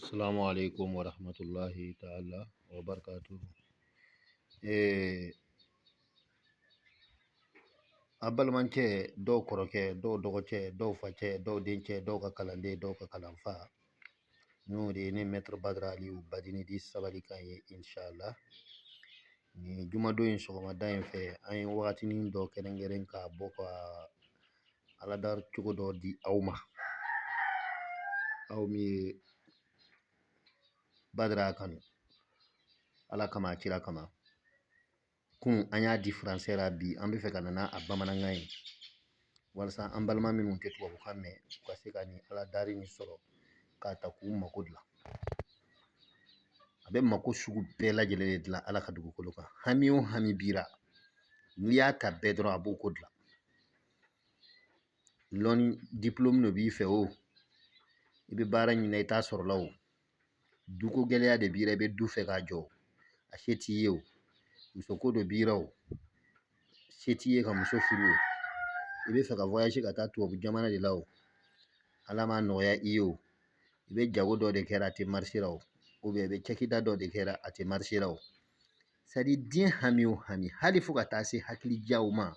Assalamu alaikum wa rahmatullahi ta'ala wa barakatuhu. Eh, abal manche do koroke, do dogoche, do fache, do dinche, do ka kalande, do ka kalanfa. Nuri ni Maître Badra Aliou Badini di sabali kanye inshallah. Ni juma do in sogoma da in fe an wakati ni do kerengeren ka boko aladar chugo do di awma. Awmi Badra kanu. Ala kama kira kama. Kun anya di français ra bi an be fe kana na abamanangan ye walasa an balima minnu tɛ tubabukan mɛn u ka se ka ni ala dari ni sɔrɔ k'a ta k'u mako dilan a bɛ mako sugu bɛɛ lajɛlen de dilan ala ka dugukolo kan hami o hami bira n'i y'a ta bɛɛ dɔrɔn a b'o ko dilan lɔnni diplôme no b'i fɛ o i bɛ baara ɲini i t'a sɔrɔ la o duko gɛlɛya de b'i la i bɛ du fɛ k'a jɔ a se t'i ye o musoko dɔ b'i la o se t'i ye ka muso furu o i bɛ fɛ ka voyage ka taa tubabu jamana de la o ala m'a nɔgɔya i ye o i bɛ jago dɔ de kɛra a tɛ marché la o ou bien i bɛ cakɛda dɔ de kɛra a tɛ marché la o c'est à dire diɲɛ hami o hami hali fo ka taa se hakilijaw ma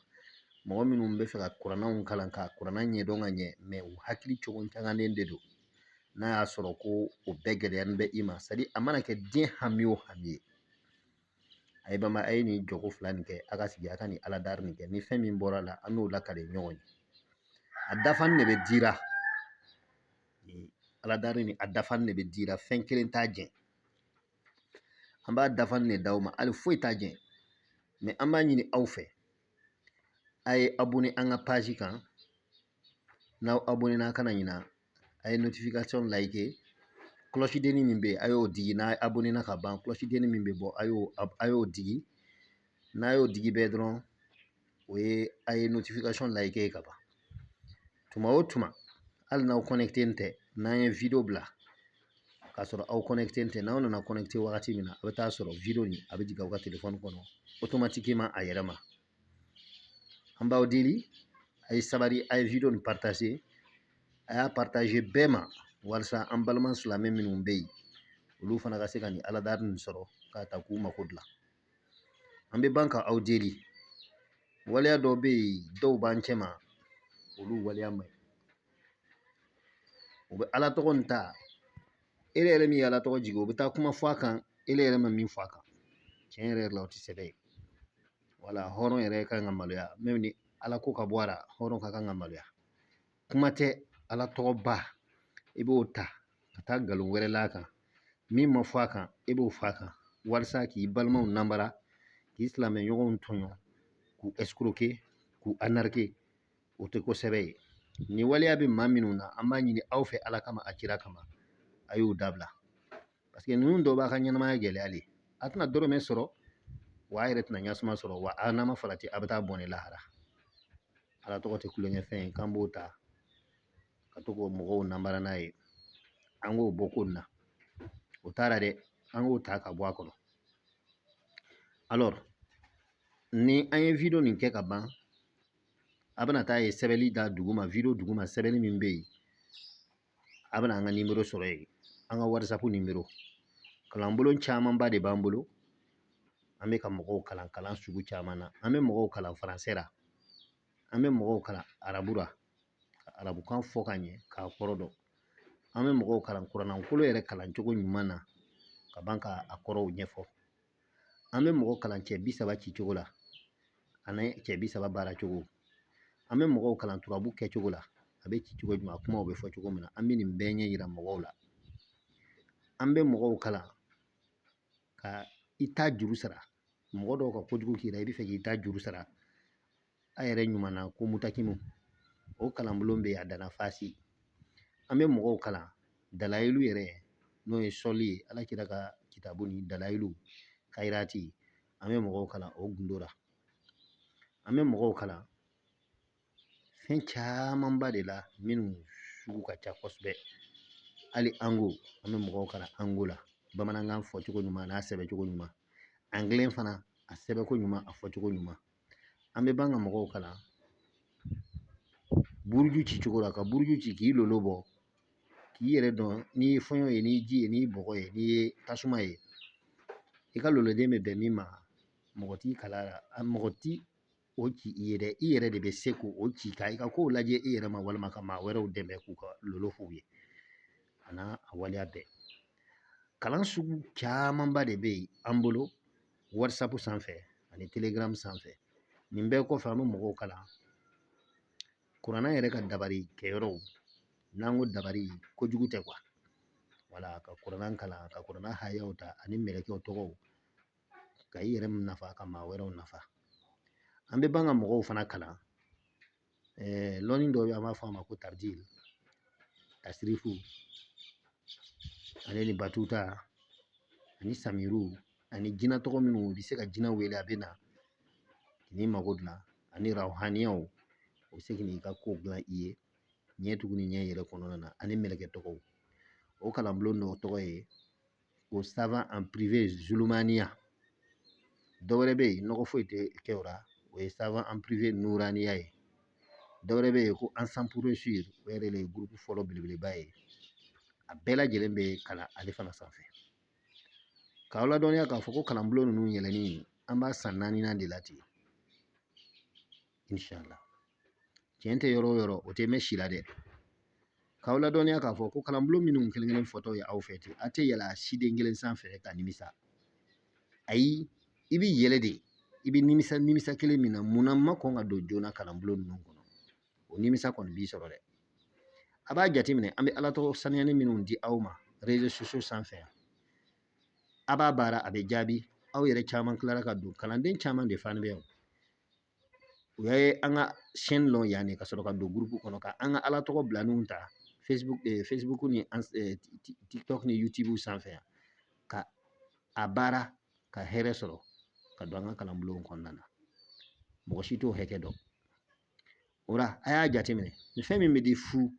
mɔgɔ minnu bɛ fɛ ka kurannaw kalan ka kuranna ɲɛdɔn ka ɲɛ mais u hakili cogo caganen de don n'a y'a sɔrɔ ko o bɛɛ gɛlɛyani bɛ i ma c'est à dire a mana kɛ diɲɛ hami o hami ye a ye bama a ye nin jɔko fila nin kɛ a ka sigi a ka nin aladari nin kɛ ni fɛn min bɔra la an n'o lakale ɲɔgɔn ye a dafani de bɛ dira aladari ni a dafani de bɛ dira fɛn kelen t'a jɛn an b'a dafani de d'aw ma hali foyi t'a jɛn mais an b'a ɲini aw fɛ a ye abonné an ka page kan n'aw abonné n'a kana ɲina a ye notification like cloche denni min bɛ yen a y'o digi n'a abonné na ka ban cloche denni min bɛ bɔ a y'o digi n'a y'o digi bɛɛ dɔrɔn o ye a ye notification like ka ban tuma o tuma hali n'aw connecté tɛ n'an ye video bila k'a sɔrɔ aw connecté tɛ n'aw nana connecté wagati min na a bɛ taa sɔrɔ video nin a bɛ jigin aw ka téléphone kɔnɔ automatiquement a yɛrɛ ma an b'aw deli a ye sabari a ye video nin partager a y'a partager bɛɛ ma walasa an balima silamɛ minnu bɛ yen olu fana ka se ka nin aladari nin sɔrɔ k'a ta k'u mako dilan an bɛ ban ka aw deli waleya dɔw bɛ yen dɔw b'an cɛ ma olu waleya man ɲi u bɛ ala tɔgɔ nin ta ele yɛrɛ min ye ala tɔgɔ jigin o bɛ taa kuma fɔ a kan ele yɛrɛ ma min fɔ a kan tiɲɛ yɛrɛ la o tɛ sɛbɛn ye wala hɔrɔn yɛrɛ ka kan ka maloya même ni ala ko ka bɔ a la hɔrɔn ka kan ka maloya kuma tɛ ala tɔgɔ ba i b'o ta ka taa nkalon wɛrɛ la a kan min ma fɔ a kan i b'o fɔ a kan walasa k'i balimaw namara k'i silamɛ ɲɔgɔnw tɔɲɔ k'u escroquer k'u arnaquer o tɛ ko sɛbɛn ye ni waleya bɛ maa minnu na an b'a ɲini aw fɛ ala kama a kira kama a y'o dabila parce que ninnu dɔw b'a ka ɲɛnamaya gɛlɛya le a tɛna dɔrɔmɛ sɔrɔ wa a yɛrɛ tɛna ɲasuma sɔrɔ wa a n'a ma farati a bɛ taa bɔnɛ lahara ala tɔgɔ tɛ kulonkɛ fɛn ye k'an b'o ta ka to k'o mɔgɔw namara n'a ye an k'o bɔ ko nin na o taara dɛ an k'o ta ka bɔ a kɔnɔ alors ni an ye video nin kɛ ka ban a bɛna taa ye sɛbɛnni da duguma video duguma sɛbɛnni min bɛ yen a bɛna an ka nimero sɔrɔ yen an ka whatsapp nimero kalanbolo camanba de b'an bolo an bɛ ka mɔgɔw kalan kalan sugu caman na an bɛ mɔgɔw kalan français ra an bɛ mɔgɔw kalan arabu ra ka arabukan fɔ ka ɲɛ k'a kɔrɔ dɔn an bɛ mɔgɔw kalan kurannankolo yɛrɛ kalan cogo ɲuman na ka ban ka a kɔrɔw ɲɛfɔ an bɛ mɔgɔw kalan cɛ 30 ci cogo la ani cɛ 30 baara cogo an bɛ mɔgɔw kalan turabu kɛcogo la a bɛ ci cogo jumɛn a kumaw bɛ fɔ cogo min na an bɛ nin bɛɛ ɲɛ yira mɔgɔw la an bɛ mɔgɔw kalan ka i ta juru sara mɔgɔ dɔw ka kojugu k'i la i bɛ fɛ k'i ta juru sara a yɛrɛ ɲuman na ko mutakimu o kalanbolo bɛ yen a danna fasi an bɛ mɔgɔw kalan dalayilu yɛrɛ n'o ye sɔli ye ala kira ka kitabu ni dalayilu kayirati an bɛ mɔgɔw kalan o gundo la an bɛ mɔgɔw kalan fɛn camanba de la minnu sugu ka ca kosɛbɛ hali ango an bɛ mɔgɔw kalan ango la bamanankan fɔcogo ɲuman n'a sɛbɛcogo ɲuman angilɛ fana a sɛbɛko ɲuman a fɔcogo ɲuman an bɛ ban ka mɔgɔw kalan buruju ci cogo la ka buruju ci k'i lolo bɔ k'i yɛrɛ dɔn n'i ye fɔɲɔ ye n'i ji ye n'i bɔgɔ ye n'i ye tasuma ye i ka loloden bɛ bɛn min ma mɔgɔ t'i kala la mɔgɔ ti o ci i ye dɛ i yɛrɛ de bɛ se k'o ci ka i ka kow lajɛ i yɛrɛ ma walima ka maa wɛrɛw dɛmɛ k'u ka lolo f'u ye a n'a a waleya bɛɛ kalan sugu camanba de bɛ yen an bolo whatsapp sanfɛ ani telegram sanfɛ nin bɛɛ kɔfɛ an bɛ mɔgɔw kalan kuranna yɛrɛ ka dabari kɛyɔrɔw n'an ko dabari kojugu tɛ wala ka kuranna kalan ka kuranna hayaw ta ani mɛlɛkɛw tɔgɔw ka i yɛrɛ nafa ka maa wɛrɛw nafa an bɛ ban ka mɔgɔw fana kalan lɔnni dɔw bɛ an b'a fɔ a ma ko tabdil tasirifu ale ni batuta ani samiru ani jinɛ tɔgɔ minnu bɛ se ka jinɛ wele a bɛ na k'i mago dilan ani rawhaniyaw o bɛ se k'i ka ko dilan i ye ɲɛ tugun ni ɲɛ yɛrɛ kɔnɔna na ani mɛlɛkɛ tɔgɔw o kalanbulon dɔw tɔgɔ ye ko savant en privé zulumaniya dɔwɛrɛ bɛ yen nɔgɔ foyi tɛ kɛ o la o ye savant en privé nuraniya ye dɔwɛrɛ bɛ yen ko ensemble pour réussir o yɛrɛ de ye groupe fɔlɔ belebeleba ye a bɛɛ lajɛlen bɛ kalan ale fana sanfɛ k'aw ladɔnniya k'a fɔ ko kalanbulon ninnu yɛlɛnni an b'a san 4nan de la ten inshallah tiɲɛ tɛ yɔrɔ o yɔrɔ o tɛ mɛn si la dɛ k'aw ladɔnniya k'a fɔ ko kalanbulon minnu kelen kelen fɔtɔ ye aw fɛ ten a tɛ yɛlɛ siden kelen sanfɛ ka nimisa ayi i bɛ yɛlɛ de i bɛ nimisa kelen min na munna ma kɔn ka don joona kalanbulon ninnu kɔnɔ o nimisa kɔni b'i sɔrɔ dɛ a b'a jateminɛ an bɛ ala tɔgɔ sanuyani minnu di aw ma réseaux sociaux sanfɛ yan a b'a baara a bɛ jaabi aw yɛrɛ caman tilara ka don kalanden caman de fana bɛ yan u ye an ka chaîne lɔ yan de ka sɔrɔ ka don groupe kɔnɔ ka an ka ala tɔgɔ bilaninw ta Facebook ni TikTok ni YouTube sanfɛ yan ka a baara ka hɛrɛ sɔrɔ ka don an ka kalanbulon kɔnɔna na mɔgɔ si t'o hakɛ dɔn o la a y'a jateminɛ ni fɛn min bɛ di fu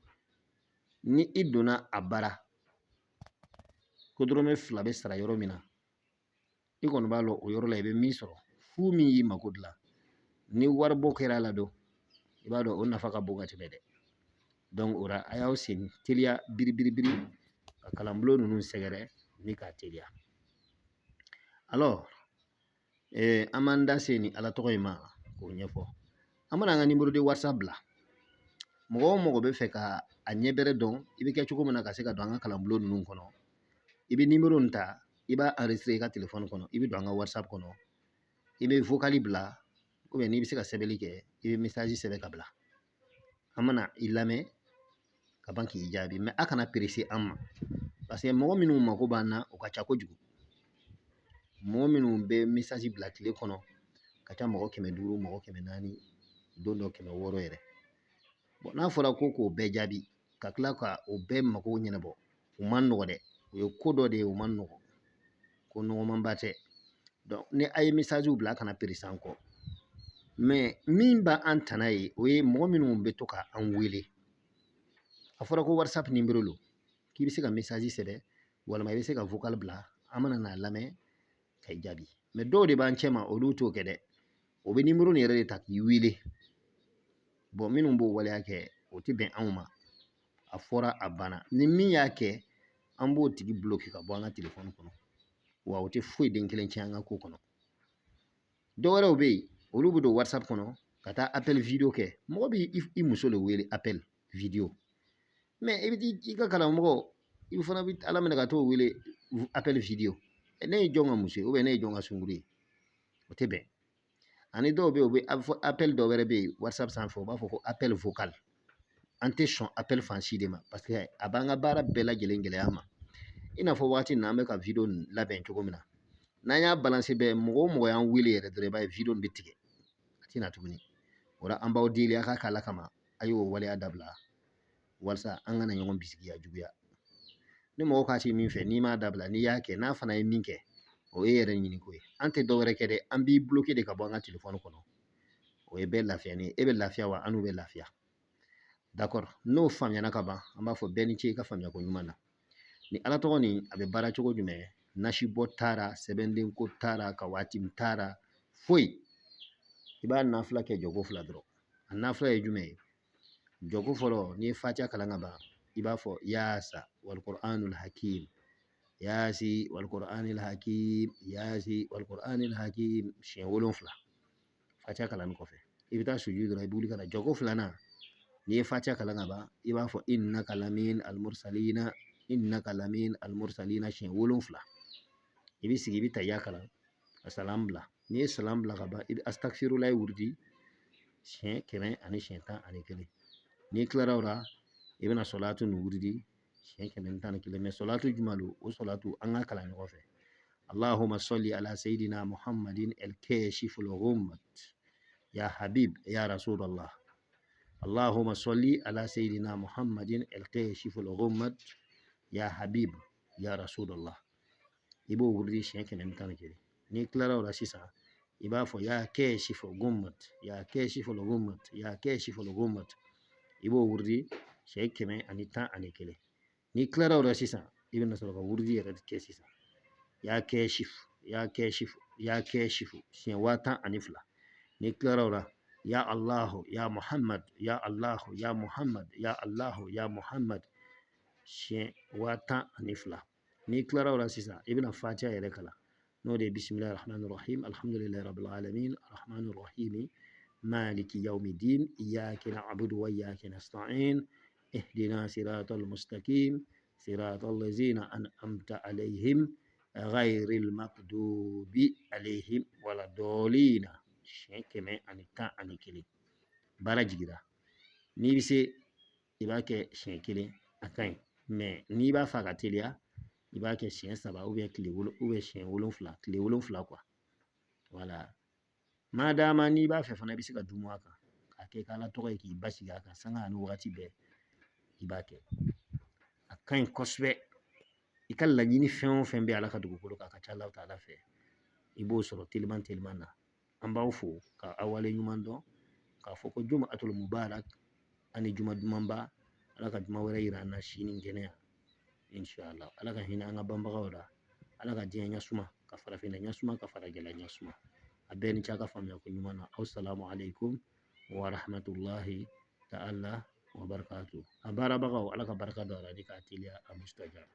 ni i donna a baara ko dɔrɔmɛ 2 bɛ sara yɔrɔ min na i kɔni b'a lɔ o yɔrɔ la i bɛ min sɔrɔ fu min y'i mako dilan ni waribɔ kɛra a la dɔn i b'a dɔn o nafa ka bon ka tɛmɛ dɛ donc o la a y'aw sen teliya biribiribiri ka kalanbulon ninnu sɛgɛrɛ ni k'a teliya alors an m'an da se ni ala tɔgɔ in ma k'o ɲɛfɔ an mana an ka numéro de whatsapp bila mɔgɔ o mɔgɔ bɛ fɛ ka a ɲɛbɛrɛ dɔn i bɛ kɛ cogo min na ka se ka don an ka kalanbulon ninnu kɔnɔ i bɛ numéro in ta i b'a enregistrer i ka téléphone kɔnɔ i bɛ don an ka whatsapp kɔnɔ i bɛ vocal bila ou bien n'i bɛ se ka sɛbɛnni kɛ i bɛ message sɛbɛn ka bila an mana i lamɛn ka ban k'i jaabi mais a kana perese an ma parce que mɔgɔ minnu mako b'an na o ka ca kojugu mɔgɔ minnu bɛ message bila tile kɔnɔ ka ca mɔgɔ 500 mɔgɔ 400 don dɔ 600 yɛrɛ bon n'a fɔra ko k'o bɛɛ jaabi ka tila ka o bɛɛ mako ɲɛnabɔ o man nɔgɔ dɛ o ye ko dɔ de ye o man nɔgɔ ko nɔgɔmanba tɛ donc ni a ye message bila a kana perese an kɔ mais min b'an tana ye o ye mɔgɔ minnu bɛ to ka an wele a fɔra ko whatsapp numéro lo k'i bɛ se ka message sɛbɛn walima i bɛ se ka vocal bila an mana n'a lamɛn ka i jaabi mais dɔw de b'an cɛ ma olu t'o kɛ dɛ o bɛ numéro nin yɛrɛ de ta k'i wele bon minnu b'o waleya kɛ o tɛ bɛn anw ma a fɔra a banna ni min y'a kɛ an b'o tigi bloquer ka bɔ an ka téléphone kɔnɔ wa o tɛ foyi den kelen tiɲɛ an ka ko kɔnɔ dɔwɛrɛw bɛ yen olu bɛ don whatsapp kɔnɔ ka taa appel video kɛ mɔgɔ bɛ i muso de wele appel video mais i bɛ i ka karamɔgɔ i fana bɛ ala minɛ ka t'o wele appel video ne ye jɔn ka muso ye ou bien ne ye jɔn ka sunkuru ye o tɛ bɛn ani dɔw bɛ yen o bɛ appel dɔ wɛrɛ bɛ yen whatsapp sanfɛ u b'a fɔ ko appel vocal an tɛ sɔn appel fan si de ma parce que a b'an ka baara bɛɛ lajɛlen gɛlɛya ma i n'a fɔ waati min na an bɛ ka video labɛn cogo min na n'an y'a balance bɛɛ mɔgɔ o mɔgɔ y'an wele yɛrɛ dɔrɔn i b'a ye video bɛ tigɛ a tɛ na tuguni o la an b'aw deli a ka k'a la kama a y'o waleya dabila walasa an kana ɲɔgɔn bisigiya juguya ni mɔgɔ k'a ti min fɛ n'i m'a dabila n'i y'a kɛ n'a fana ye min kɛ o ye yɛrɛ ɲini ko ye an tɛ dɔwɛrɛ kɛ dɛ an b'i bloquer de ka bɔ an ka téléphone kɔnɔ o ye bɛɛ lafiya ni e bɛ lafiya wa an n'u bɛ lafiya d'accord n'o faamuyana ka ban an b'a fɔ bɛɛ ni ce i ka faamuya ko ɲuman na ni ala tɔgɔ nin a bɛ baara cogo jumɛn nasibɔ t'a sɛbɛnden ko t'a ka waati t'a la foyi i b'a nafila kɛ jɔko 2 dɔrɔn a nafila ye jumɛn ye jɔko fɔlɔ n'i ye fatiha kalan ka ban ibafo yasa wal qur'anul hakim yasi wal qur'anil hakim yasi wal qur'anil hakim shen wolon fula fatiha kalan kɔfɛ i bɛ taa sujud dɔrɔn i b'uli ka na jɔko filanan n'i ye fatiha kalan ka ban i b'a fɔ innaka lamin almursalina innaka lamin almursalina siyɛn wolonfila i bɛ sigi i bɛ tayya kalan ka salam bila n'i ye salam bila ka ban i bɛ astagfirulahi wurudi siyɛn 111 n'i kilara o la i bɛna salatu ni wurudi siyɛn 111 mɛ salatu jumɛn don o salatu an ka kalan ɲɔgɔn fɛ allahumma salli ala sayidina muhammadin el-kashiful ghummat ya habib ya rasulallah اللهم صل على سيدنا محمد الكاشف الغمد يا حبيب يا رسول الله ibo wurdi shen kenan tan kiri ni klara ora sisa iba fo ya kashif gummat ya kashif gummat ya kashif gummat ibo wurdi shen kenan ani tan ani kele ni klara ora sisa ibn nasr ka wurdi ya ke sisa ya kashif ya kashif ya kashif shen wata ani fla ni klara ora يا الله يا محمد يا الله يا محمد يا الله يا محمد شين واتا نفلا نيكلارا ولا سيسا ابن فاتحة يركلا نودي بسم الله الرحمن الرحيم الحمد لله رب العالمين الرحمن الرحيم مالك يوم الدين إياك نعبد وإياك نستعين اهدنا صراط المستقيم صراط الذين أنعمت عليهم غير المغضوب عليهم ولا الضالين siyɛn 111 baara jigira n'i bɛ se i b'a kɛ siyɛn 1 a ka ɲi mɛ n'i b'a fɛ ka teliya i b'a kɛ siyɛn 3 siyɛn 7 tile 7 quoi voilà madama n'i b'a fɛ fana i bɛ se ka dun a kan k'a kɛ k'ala tɔgɔ ye k'i basigi a kan sanga ani wagati bɛɛ i b'a kɛ a ka ɲi kosɛbɛ i ka laɲini fɛn o fɛn bɛ ala ka dugukolo kan a ka ca ala ta'ala fɛ i b'o sɔrɔ teliman na an b'aw fo ka aw wale ɲuman dɔn k'a fɔ ko juma atul mubarak ani juma dumanba ala ka juma wɛrɛ yira an na sini kɛnɛya inshallah ala ka hinɛ an ka banbagaw la ala ka diɲɛ ɲasuma ka farafinna ɲasuma ka fara gɛlɛya ɲasuma a bɛɛ ni ce a ka faamuya ko ɲuman na assalamu alaikum wa rahmatullahi ta'ala wa barakatuh a baarabagaw ala ka barika don a la ni k'a teliya a mustajab